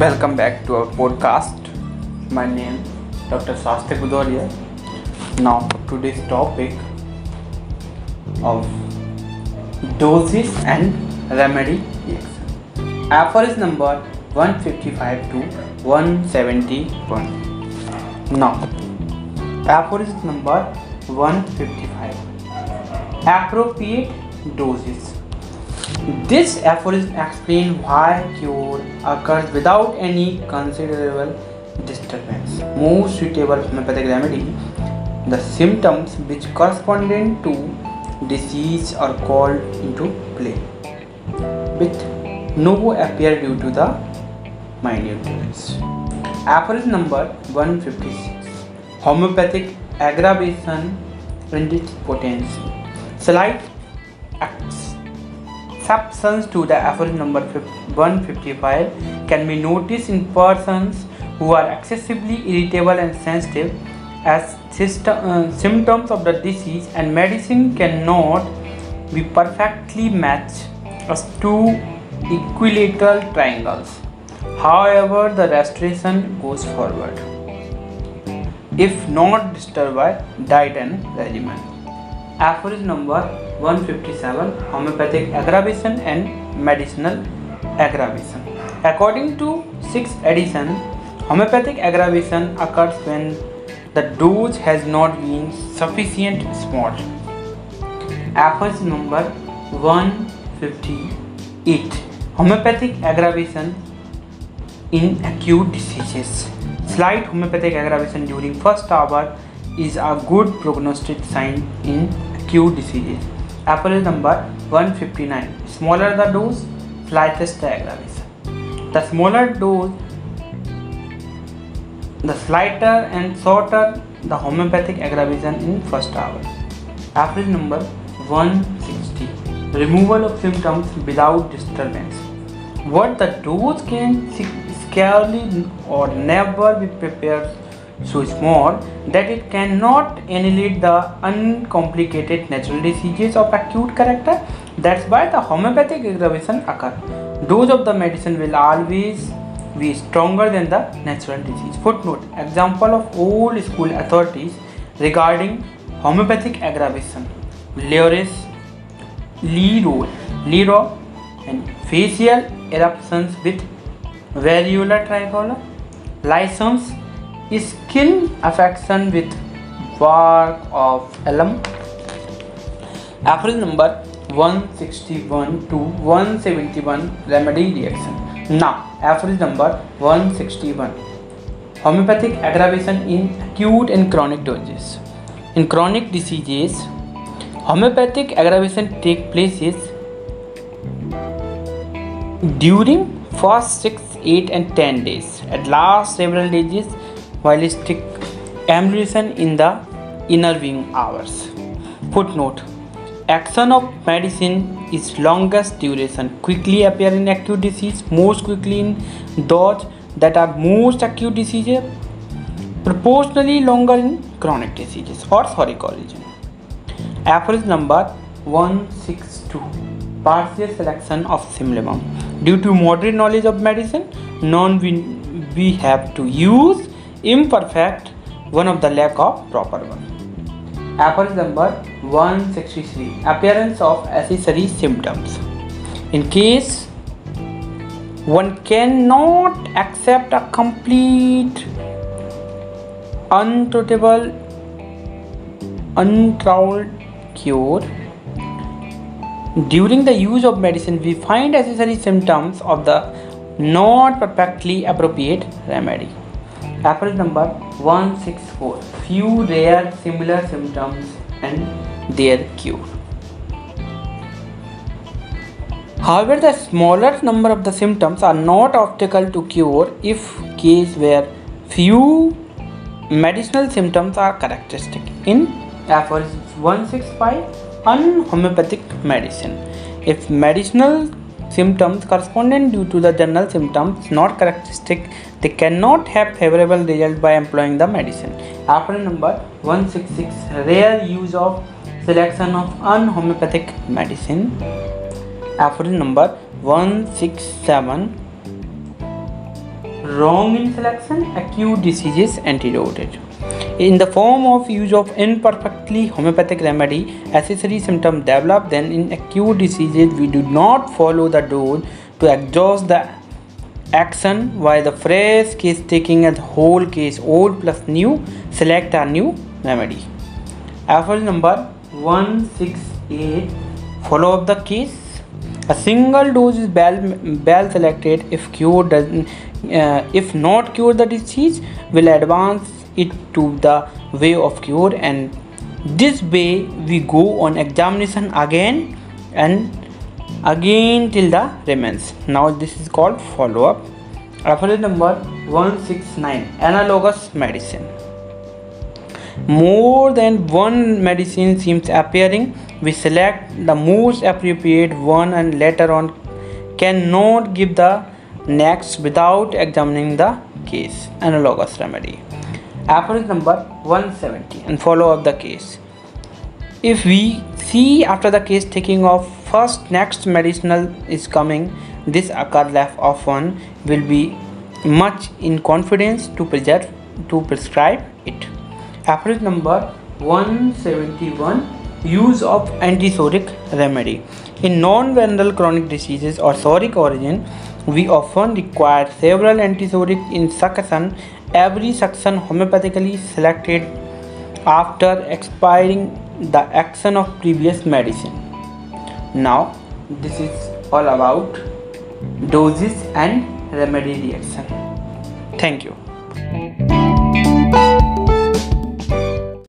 Welcome back to our podcast. My name is Dr. Sastya Budoria. Now today's topic of doses and remedy reaction. Aphorism number 155 to 171. Now aphorism number 155. Appropriate doses. This aphorism explains why cure occurs without any considerable disturbance. Most suitable homeopathic remedy, the symptoms which correspond to disease are called into play, with no appear due to the minute difference. Aphorism number 156. Homeopathic aggravation and its potency. Slight exceptions to the aphorism number 155 can be noticed in persons who are excessively irritable and sensitive, as symptoms of the disease and medicine cannot be perfectly matched as two equilateral triangles. However, the restoration goes forward if not disturbed by diet and regimen. Aphorism number 157. Homeopathic aggravation and medicinal aggravation. According to 6th edition, homeopathic aggravation occurs when the dose has not been sufficiently small. Aphorism number 158. Homeopathic aggravation in acute diseases. Slight homeopathic aggravation during first hour is a good prognostic sign in acute diseases. Aphorism number 159. Smaller the dose, slightest the aggravation. The smaller dose, the slighter and shorter the homeopathic aggravation in first hour. Aphorism number 160. Removal of symptoms without disturbance. What the dose can scarcely or never be prepared so small that it cannot annihilate the uncomplicated natural diseases of acute character. That's why the homeopathic aggravation occur. Dose of the medicine will always be stronger than the natural disease. Footnote: example of old school authorities regarding homeopathic aggravation: Leroy, and facial eruptions with variola tricolor. Lysons, skin affection with bark of alum. Aphorism number 161 to 171. Remedy reaction. Now, aphorism number 161. Homeopathic aggravation in acute and chronic doses. In chronic diseases, homeopathic aggravation takes place during first 6, 8 and 10 days. At last several days, while stick ameliorate in the intervening hours. Footnote: action of medicine is longest duration, quickly appear in acute disease, most quickly in those that are most acute diseases, proportionally longer in chronic diseases or sorry origin. Aphorism number 162. Partial selection of symptom. Due to moderate knowledge of medicine, we have to use imperfect one of the lack of proper one. Aphorism number 163. Appearance of accessory symptoms. In case one cannot accept a complete, untroubled cure, during the use of medicine we find accessory symptoms of the not perfectly appropriate remedy. Aphorism number 164. Few rare similar symptoms and their cure. However, the smaller number of the symptoms are not obstacle to cure if case where few medicinal symptoms are characteristic. In aphorism 165. Homeopathic medicine. If medicinal symptoms correspondent due to the general symptoms not characteristic, they cannot have favorable result by employing the medicine. Aphorism number 166. Rare use of selection of unhomeopathic medicine. Aphorism number 167. wrong in selection, acute disease is antidoted. In the form of use of imperfectly homeopathic remedy, accessory symptoms develop. Then in acute diseases, we do not follow the dose to exhaust the action, while the fresh case taking as whole case, old plus new, select a new remedy. Aphorism number 168. Follow up the case. A single dose is well selected if if not cure the disease, will advance it to the way of cure, and this way we go on examination again and again till the remains. Now this is called follow up. Aphorism number 169. Analogous medicine. More than one medicine seems appearing, we select the most appropriate one and later on cannot give the next without examining the case. Analogous remedy. Aphorism number 170. And follow up the case. If we see after the case taking off first next medicinal is coming, this occurs less often, will be much in confidence to prescribe it. Aphorism number 171. Use of antisoric remedy. In non-venereal chronic diseases or soric origin, we often require several antisoric in succession, every succession homeopathically selected after expiring the action of previous medicine. Now this is all about doses and remedy reaction. Thank you.